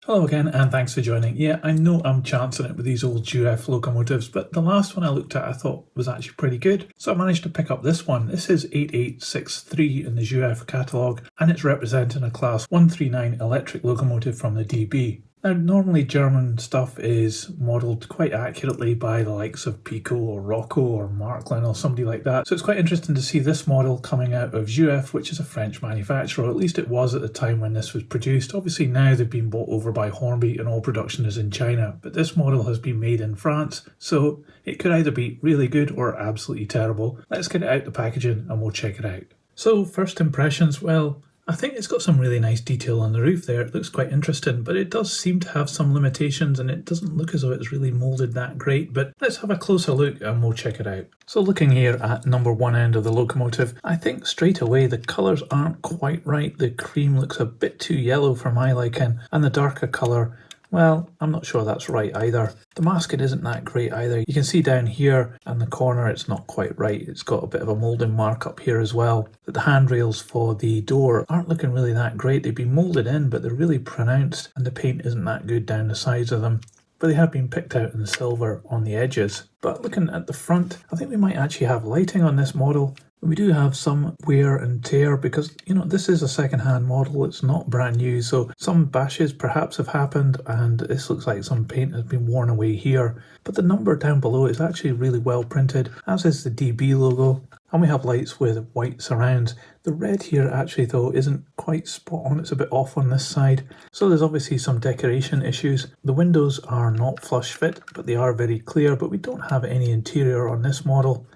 Hello again, and thanks for joining. Yeah, I know I'm chancing it with these old Jouef locomotives, but the last one I looked at I thought was actually pretty good, so I managed to pick up this one. This is 8863 in the Jouef catalogue, and it's representing a Class 139 electric locomotive from the DB. Now, normally German stuff is modelled quite accurately by the likes of Pico or Rocco or Marklin or somebody like that, so it's quite interesting to see this model coming out of Jouef, which is a French manufacturer, or at least it was at the time when this was produced. Obviously now they've been bought over by Hornby and all production is in China, but this model has been made in France, so it could either be really good or absolutely terrible. Let's get it out the packaging and we'll check it out. So first impressions, well, I think it's got some really nice detail on the roof there. It looks quite interesting, but it does seem to have some limitations and it doesn't look as though it's really moulded that great, but let's have a closer look and we'll check it out. So looking here at number one end of the locomotive, I think straight away the colours aren't quite right. The cream looks a bit too yellow for my liking, and the darker colour, well, I'm not sure that's right either. The masking isn't that great either. You can see down here in the corner it's not quite right. It's got a bit of a moulding mark up here as well. But the handrails for the door aren't looking really that great. They've been moulded in, but they're really pronounced, and the paint isn't that good down the sides of them. But they have been picked out in silver on the edges. But looking at the front, I think we might actually have lighting on this model. We do have some wear and tear because, this is a second-hand model, it's not brand new, so some bashes perhaps have happened and this looks like some paint has been worn away here. But the number down below is actually really well printed, as is the DB logo, and we have lights with white surrounds. The red here actually though isn't quite spot on, it's a bit off on this side, so there's obviously some decoration issues. The windows are not flush fit, but they are very clear, but we don't have any interior on this model.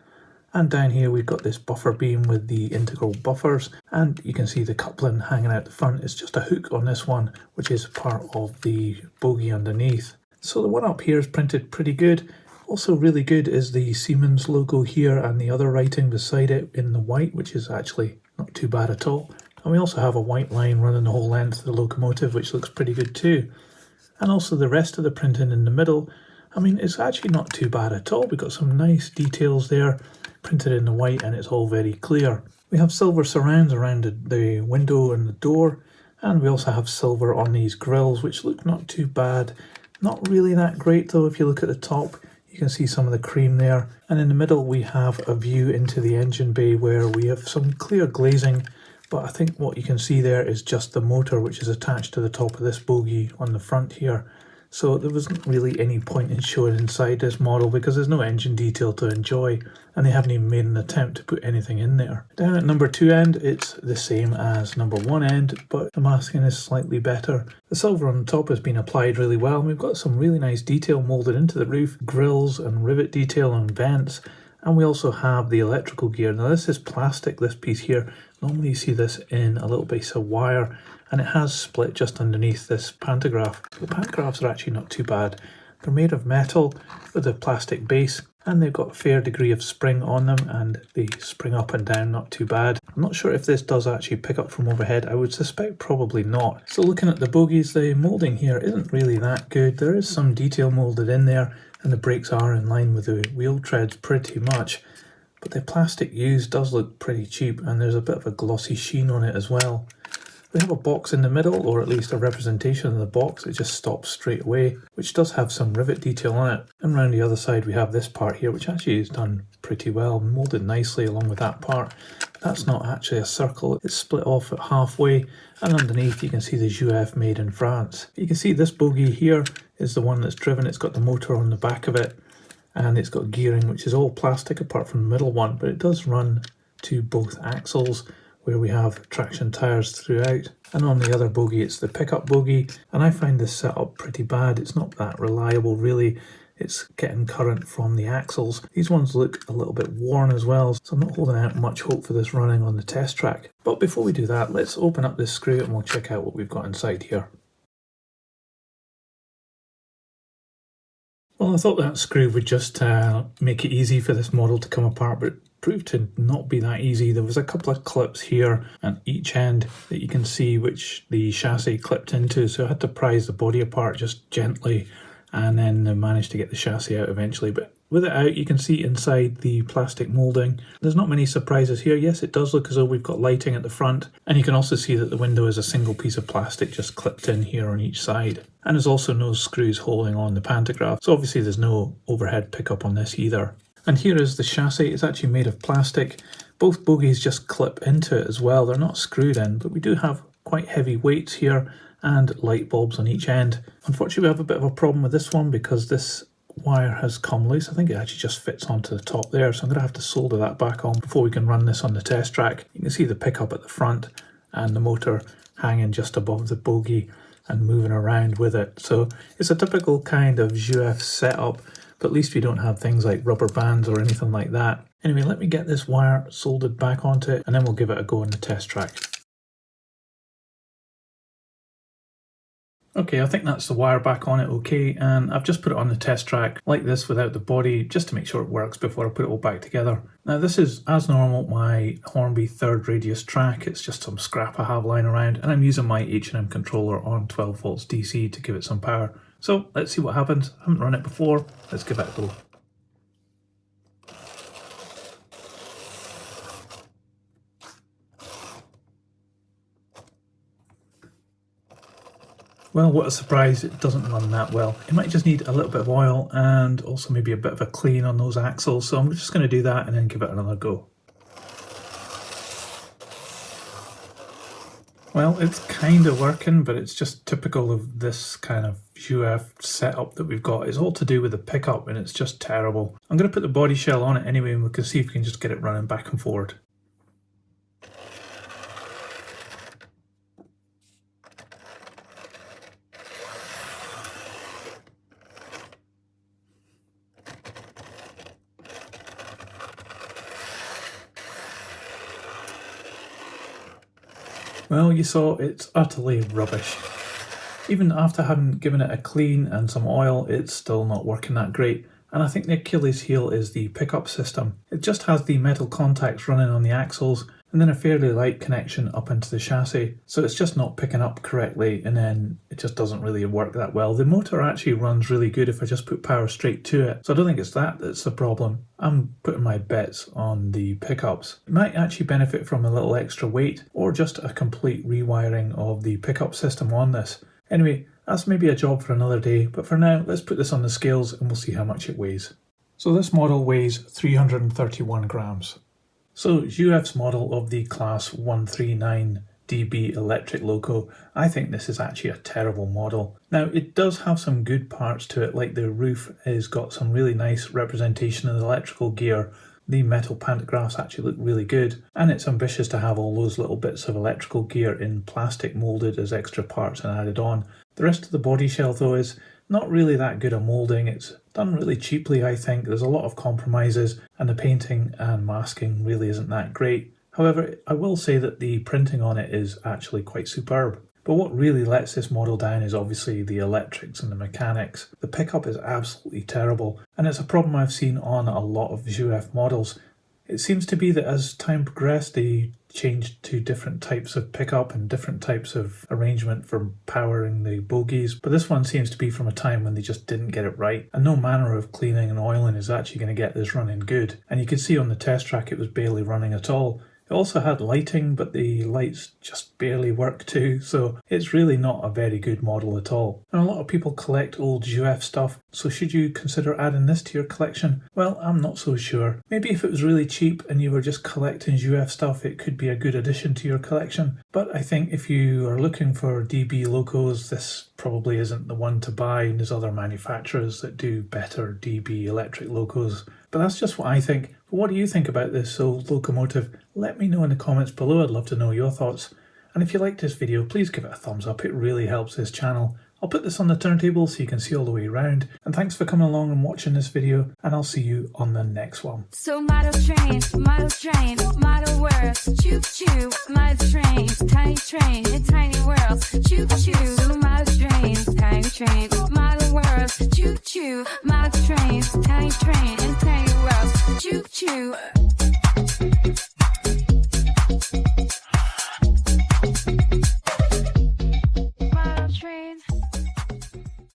And down here we've got this buffer beam with the integral buffers, and you can see the coupling hanging out the front. It's just a hook on this one, which is part of the bogie underneath. So the one up here is printed pretty good. Also really good is the Siemens logo here and the other writing beside it in the white, which is actually not too bad at all. And we also have a white line running the whole length of the locomotive, which looks pretty good too. And also the rest of the printing in the middle, I mean, it's actually not too bad at all. We've got some nice details there printed in the white and it's all very clear. We have silver surrounds around the window and the door, and we also have silver on these grills, which look not too bad. Not really that great though. If you look at the top, you can see some of the cream there, and in the middle we have a view into the engine bay where we have some clear glazing, but I think what you can see there is just the motor, which is attached to the top of this bogie on the front here. So there wasn't really any point in showing inside this model because there's no engine detail to enjoy, and they haven't even made an attempt to put anything in there. Down at number 2 end, it's the same as number 1 end, but the masking is slightly better. The silver on the top has been applied really well, and we've got some really nice detail moulded into the roof, grills and rivet detail on vents, and we also have the electrical gear. Now this is plastic, this piece here. Normally you see this in a little piece of wire, and it has split just underneath this pantograph. The pantographs are actually not too bad. They're made of metal with a plastic base, and they've got a fair degree of spring on them, and they spring up and down not too bad. I'm not sure if this does actually pick up from overhead. I would suspect probably not. So looking at the bogies, the moulding here isn't really that good. There is some detail moulded in there, and the brakes are in line with the wheel treads pretty much. But the plastic used does look pretty cheap, and there's a bit of a glossy sheen on it as well. We have a box in the middle, or at least a representation of the box. It just stops straight away, which does have some rivet detail on it. And around the other side we have this part here, which actually is done pretty well, moulded nicely along with that part. That's not actually a circle, it's split off at halfway, and underneath you can see the Jouef made in France. You can see this bogie here is the one that's driven. It's got the motor on the back of it, and it's got gearing, which is all plastic apart from the middle one, but it does run to both axles, where we have traction tyres throughout. And on the other bogie it's the pickup bogie, and I find this setup pretty bad. It's not that reliable really. It's getting current from the axles. These ones look a little bit worn as well, so I'm not holding out much hope for this running on the test track. But before we do that, let's open up this screw and we'll check out what we've got inside here. Well, I thought that screw would just make it easy for this model to come apart, but it proved to not be that easy. There was a couple of clips here at each end that you can see which the chassis clipped into, so I had to prise the body apart just gently and then managed to get the chassis out eventually. But With it out, you can see inside the plastic moulding. There's not many surprises here. Yes, it does look as though we've got lighting at the front, and you can also see that the window is a single piece of plastic just clipped in here on each side. And there's also no screws holding on the pantograph, so obviously there's no overhead pickup on this either. And here is the chassis. It's actually made of plastic. Both bogies just clip into it as well. They're not screwed in, but we do have quite heavy weights here and light bulbs on each end. Unfortunately, we have a bit of a problem with this one because this wire has come loose. I think it actually just fits onto the top there, so I'm going to have to solder that back on before we can run this on the test track. You can see the pickup at the front and the motor hanging just above the bogie and moving around with it. So it's a typical kind of Jouef setup, but at least we don't have things like rubber bands or anything like that. Anyway, let me get this wire soldered back onto it and then we'll give it a go on the test track. Okay, I think that's the wire back on it okay, and I've just put it on the test track like this without the body just to make sure it works before I put it all back together. Now this is, as normal, my Hornby 3rd radius track. It's just some scrap I have lying around, and I'm using my H&M controller on 12 volts DC to give it some power. So let's see what happens. I haven't run it before, let's give it a go. Well, what a surprise, it doesn't run that well. It might just need a little bit of oil and also maybe a bit of a clean on those axles, so I'm just going to do that and then give it another go. Well, it's kind of working, but it's just typical of this kind of Jouef setup that we've got. It's all to do with the pickup and it's just terrible. I'm going to put the body shell on it anyway and we can see if we can just get it running back and forward. Well, you saw, it's utterly rubbish. Even after having given it a clean and some oil, it's still not working that great. And I think the Achilles heel is the pickup system. It just has the metal contacts running on the axles and then a fairly light connection up into the chassis. So it's just not picking up correctly and then it just doesn't really work that well. The motor actually runs really good if I just put power straight to it. So I don't think it's that's the problem. I'm putting my bets on the pickups. It might actually benefit from a little extra weight or just a complete rewiring of the pickup system on this. Anyway, that's maybe a job for another day, but for now, let's put this on the scales and we'll see how much it weighs. So this model weighs 331 grams. So Jouef's model of the class 139 DB electric loco, I think this is actually a terrible model. Now it does have some good parts to it, like the roof has got some really nice representation of the electrical gear. The metal pantographs actually look really good, and it's ambitious to have all those little bits of electrical gear in plastic moulded as extra parts and added on. The rest of the body shell though is not really that good a moulding. It's done really cheaply, I think. There's a lot of compromises and the painting and masking really isn't that great. However, I will say that the printing on it is actually quite superb. But what really lets this model down is obviously the electrics and the mechanics. The pickup is absolutely terrible, and it's a problem I've seen on a lot of Jouef models. It seems to be that as time progressed, they changed to different types of pickup and different types of arrangement for powering the bogies. But this one seems to be from a time when they just didn't get it right, and no manner of cleaning and oiling is actually going to get this running good. And you can see on the test track it was barely running at all. It also had lighting, but the lights just barely work too, so it's really not a very good model at all. And a lot of people collect old Jouef stuff, so should you consider adding this to your collection? Well, I'm not so sure. Maybe if it was really cheap and you were just collecting Jouef stuff, it could be a good addition to your collection. But I think if you are looking for DB locos, this probably isn't the one to buy, and there's other manufacturers that do better DB electric locos. But that's just what I think. But what do you think about this old locomotive? Let me know in the comments below. I'd love to know your thoughts. And if you liked this video, please give it a thumbs up. It really helps this channel. I'll put this on the turntable so you can see all the way around. And thanks for coming along and watching this video, and I'll see you on the next one. So model train, model world, choo choo, model train, in tiny worlds, choo choo, model train, model world, choo choo, model train, in tiny worlds, choo choo.